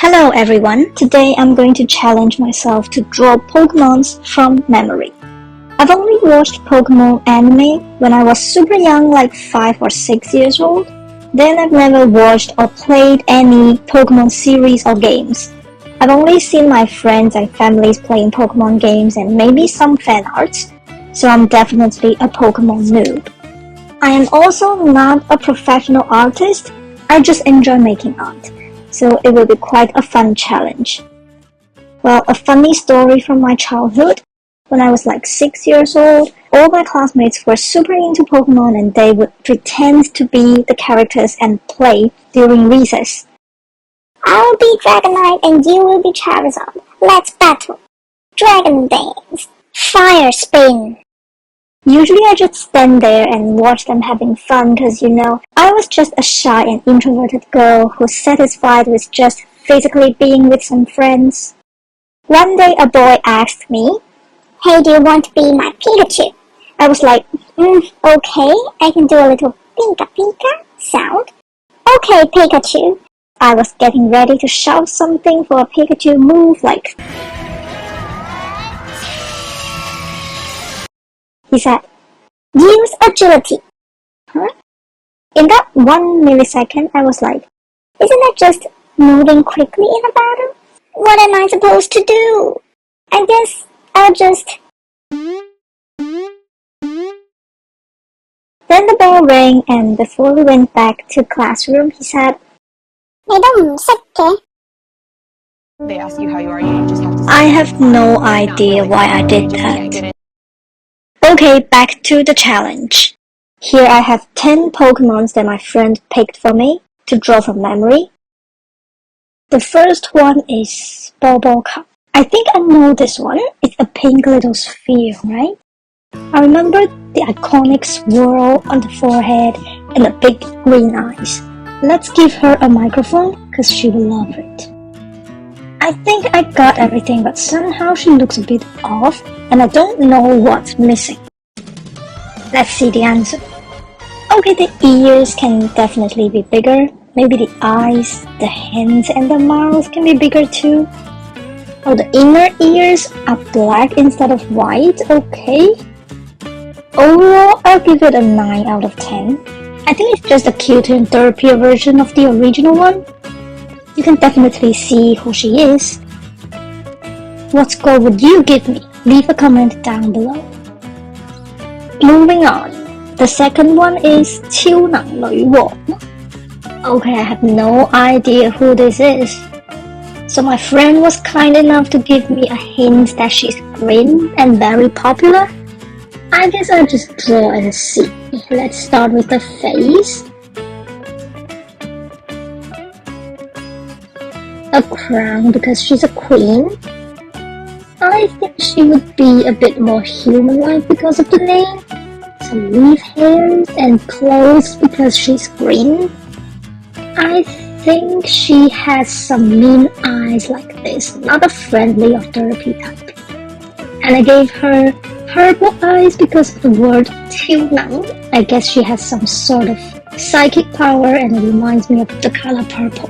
Hello everyone, today I'm going to challenge myself to draw Pokemons from memory. I've only watched Pokemon anime when I was super young, like 5 or 6 years old. Then I've never watched or played any Pokemon series or games. I've only seen my friends and families playing Pokemon games and maybe some fan arts, so I'm definitely a Pokemon noob. I am also not a professional artist, I just enjoy making art. So it will be quite a fun challenge. Well, a funny story from my childhood. When I was like 6 years old, all my classmates were super into Pokemon and they would pretend to be the characters and play during recess. I'll be Dragonite and you will be Charizard. Let's battle. Dragon Dance. Fire Spin. Usually I just stand there and watch them having fun because, I was just a shy and introverted girl who's satisfied with just physically being with some friends. One day a boy asked me, "Hey, do you want to be my Pikachu?" I was like, okay, I can do a little pinka pinka sound. Okay, Pikachu. I was getting ready to shout something for a Pikachu move like... He said, "Use agility." Huh? In that 1 millisecond, I was like, isn't that just moving quickly in a battle? What am I supposed to do? I guess I'll just... Then the bell rang and before we went back to classroom, he said, They ask you how you are, you just have to say, I have no idea why I did that. Okay, back to the challenge. Here I have 10 Pokemons that my friend picked for me to draw from memory. The first one is Bulbulka. I think I know this one. It's a pink little sphere, right? I remember the iconic swirl on the forehead and the big green eyes. Let's give her a microphone because she will love it. I think I got everything, but somehow she looks a bit off and I don't know what's missing. Let's see the answer. Okay, the ears can definitely be bigger. Maybe the eyes, the hands and the mouth can be bigger too. Oh, the inner ears are black instead of white, okay. Overall, I'll give it a 9 out of 10. I think it's just a cuter and derpier version of the original one. You can definitely see who she is. What score would you give me? Leave a comment down below. Moving on. The second one is 超能女王. Okay, I have no idea who this is. So my friend was kind enough to give me a hint that she's green and very popular. I guess I'll just draw and see. Let's start with the face. A crown because she's a queen. I think she would be a bit more human-like because of the name. Some leaf hairs and clothes because she's green. I think she has some mean eyes like this, not a friendly or derpy type. And I gave her purple eyes because of the word 超能. I guess she has some sort of psychic power and it reminds me of the color purple.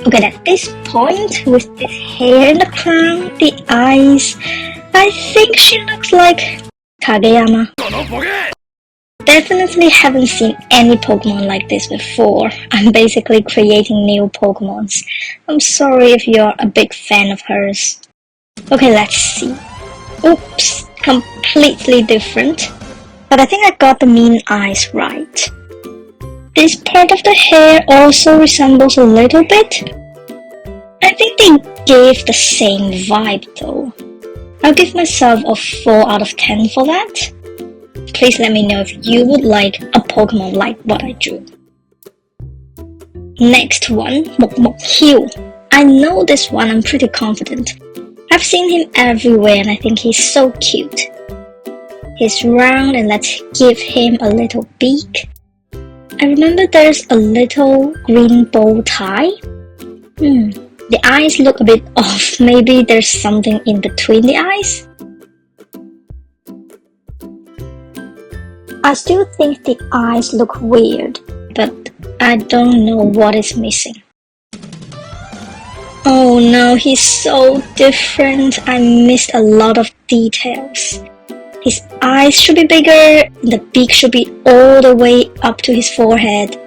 Okay, at this point, with this hair and the crown, the eyes, I think she looks like Kageyama. Definitely haven't seen any Pokemon like this before. I'm basically creating new Pokemons. I'm sorry if you're a big fan of hers. Okay, let's see. Oops, completely different. But I think I got the mean eyes right. This part of the hair also resembles a little bit. I think they gave the same vibe though. I'll give myself a 4 out of 10 for that. Please let me know if you would like a Pokemon like what I drew. Next one, Mookmook. I know this one, I'm pretty confident. I've seen him everywhere and I think he's so cute. He's round and let's give him a little beak. I remember there's a little green bow tie. The eyes look a bit off. Maybe there's something in between the eyes. I still think the eyes look weird, but I don't know what is missing. Oh no, he's so different. I missed a lot of details. His eyes should be bigger, and the beak should be all the way up to his forehead.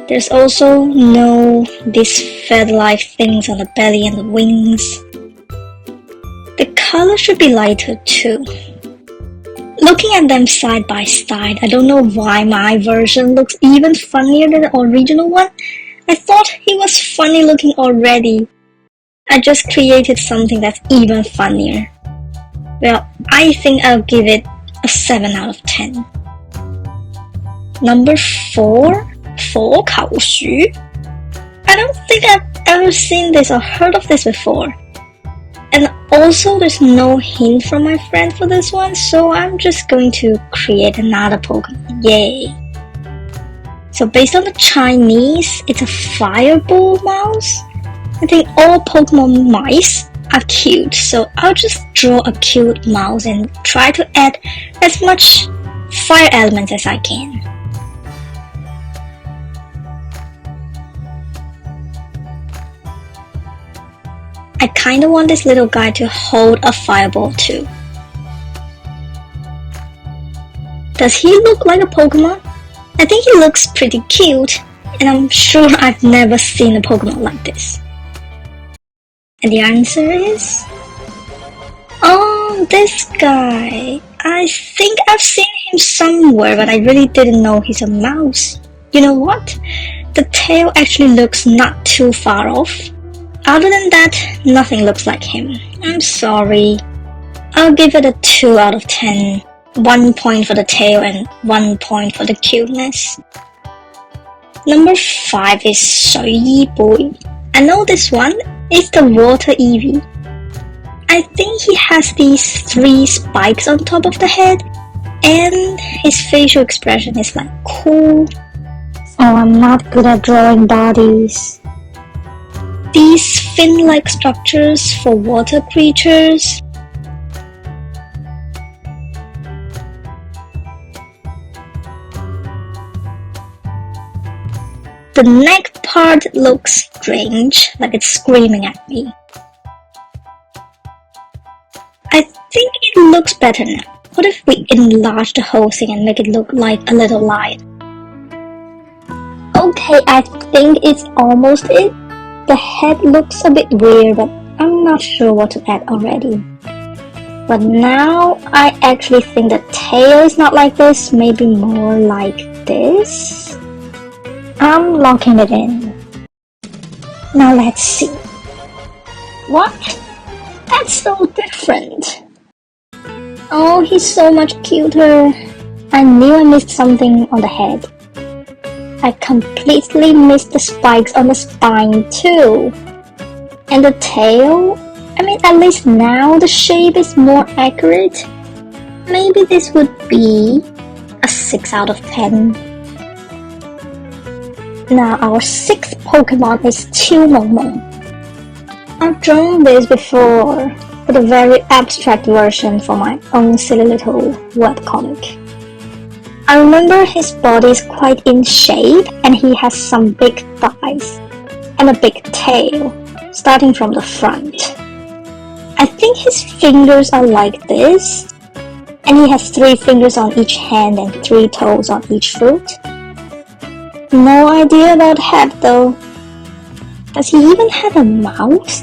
There's also no these feather-like things on the belly and the wings. The color should be lighter too. Looking at them side by side, I don't know why my version looks even funnier than the original one. I thought he was funny looking already. I just created something that's even funnier. Well, I think I'll give it a 7 out of 10. Number 4, 佛口鼠. I don't think I've ever seen this or heard of this before. And also there's no hint from my friend for this one, so I'm just going to create another Pokemon. Yay! So based on the Chinese, it's a fireball mouse. I think all Pokemon mice are cute, so I'll just draw a cute mouse and try to add as much fire elements as I can. I kinda want this little guy to hold a fireball too. Does he look like a Pokemon? I think he looks pretty cute, and I'm sure I've never seen a Pokemon like this. And the answer is... oh, this guy. I think I've seen him somewhere, but I really didn't know he's a mouse. You know what? The tail actually looks not too far off. Other than that, nothing looks like him. I'm sorry. I'll give it a 2 out of 10. 1 point for the tail and 1 point for the cuteness. Number 5 is 水衣杯. I know this one. It's the water Eevee. I think he has these 3 spikes on top of the head, and his facial expression is like cool. Oh, I'm not good at drawing bodies. These fin-like structures for water creatures. The neck part looks strange, like it's screaming at me. I think it looks better now. What if we enlarge the whole thing and make it look like a little lion? Okay, I think it's almost it. The head looks a bit weird, but I'm not sure what to add already. But now I actually think the tail is not like this, maybe more like this. I'm locking it in. Now let's see. What? That's so different. Oh, he's so much cuter. I knew I missed something on the head. I completely missed the spikes on the spine too. And the tail? I mean, at least now the shape is more accurate. Maybe this would be a 6 out of 10. Now our 6th Pokemon is Qiumengmeng. I've drawn this before, but a very abstract version for my own silly little webcomic. I remember his body is quite in shape, and he has some big thighs and a big tail, starting from the front. I think his fingers are like this, and he has 3 fingers on each hand and 3 toes on each foot. No idea about head though. Does he even have a mouth?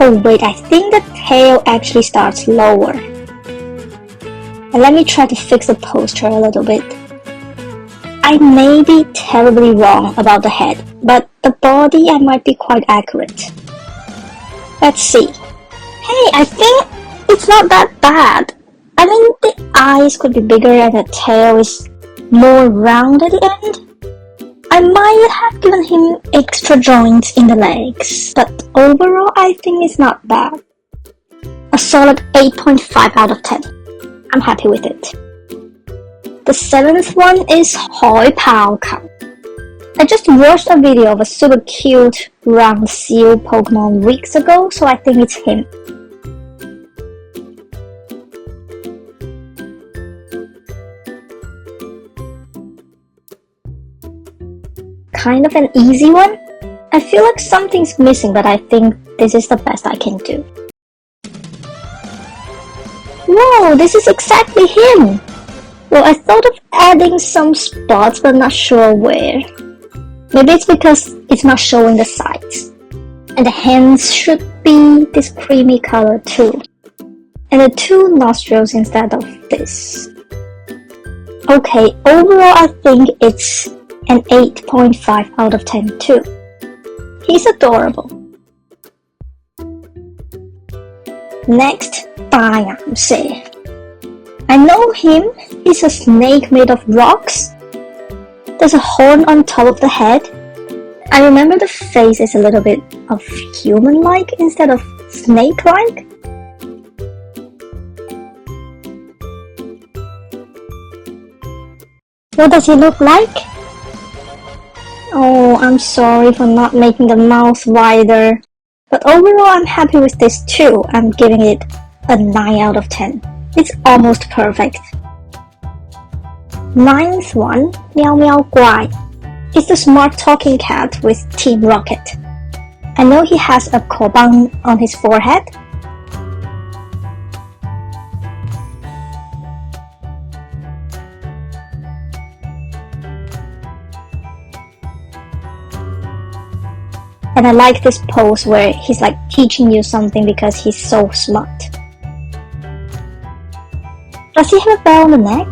Oh wait, I think the tail actually starts lower. And let me try to fix the posture a little bit. I may be terribly wrong about the head, but the body I might be quite accurate. Let's see. Hey, I think it's not that bad. I mean, the eyes could be bigger and the tail is more round at the end. I might have given him extra joints in the legs, but overall I think it's not bad. A solid 8.5 out of 10. I'm happy with it. The 7th one is Hoi Pao Kao. I just watched a video of a super cute round seal Pokemon weeks ago, so I think it's him. kind of an easy one. I feel like something's missing, but I think this is the best I can do. Whoa, this is exactly him! Well, I thought of adding some spots, but not sure where. Maybe it's because it's not showing the sides. And the hands should be this creamy color too. And the 2 nostrils instead of this. Okay, overall I think it's an 8.5 out of 10 too. He's adorable. Next, Diamond. I know him. He's a snake made of rocks. There's a horn on top of the head. I remember the face is a little bit of human-like instead of snake-like. What does he look like? Oh, I'm sorry for not making the mouth wider. But overall, I'm happy with this too. I'm giving it a 9 out of 10. It's almost perfect. 9th one, Meow Meow Guai. It's the smart talking cat with Team Rocket. I know he has a kobang on his forehead. And I like this pose where he's like teaching you something because he's so smart. Does he have a bell on the neck?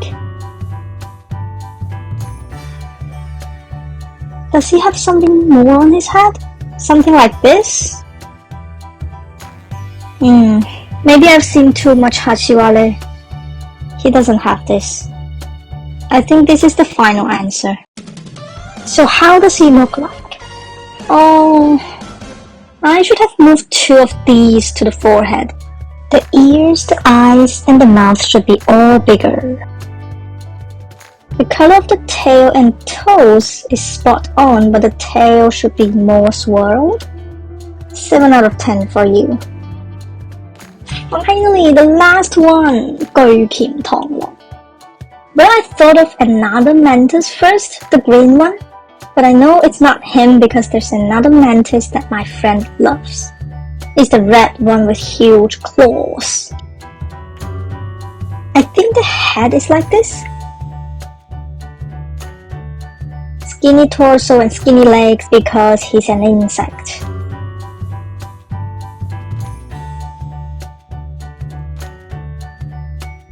Does he have something more on his head? Something like this? Maybe I've seen too much Hachiwale. He doesn't have this. I think this is the final answer. So how does he look like? Oh, I should have moved 2 of these to the forehead. The ears, the eyes, and the mouth should be all bigger. The color of the tail and toes is spot on, but the tail should be more swirled. 7 out of 10 for you. Finally, the last one, 巨鉗螳螂. Well, I thought of another mantis first, the green one. But I know it's not him because there's another mantis that my friend loves. It's the red one with huge claws. I think the head is like this. Skinny torso and skinny legs because he's an insect.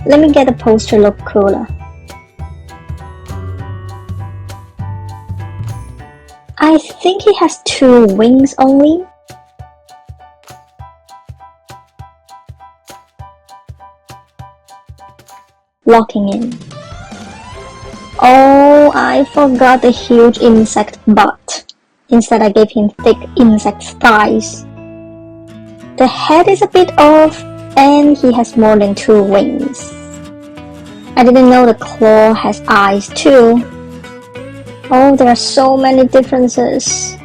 Let me get the poster look cooler. I think he has 2 wings only. Locking in. Oh, I forgot the huge insect butt. Instead I gave him thick insect thighs. The head is a bit off and he has more than 2 wings. I didn't know the claw has eyes too. Oh, there are so many differences.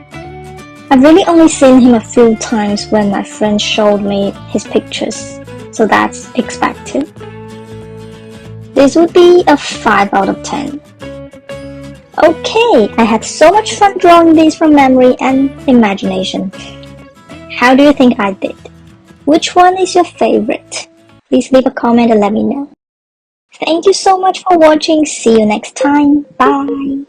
I've really only seen him a few times when my friend showed me his pictures, so that's expected. This would be a 5 out of 10. Okay, I had so much fun drawing these from memory and imagination. How do you think I did? Which one is your favorite? Please leave a comment and let me know. Thank you so much for watching. See you next time. Bye.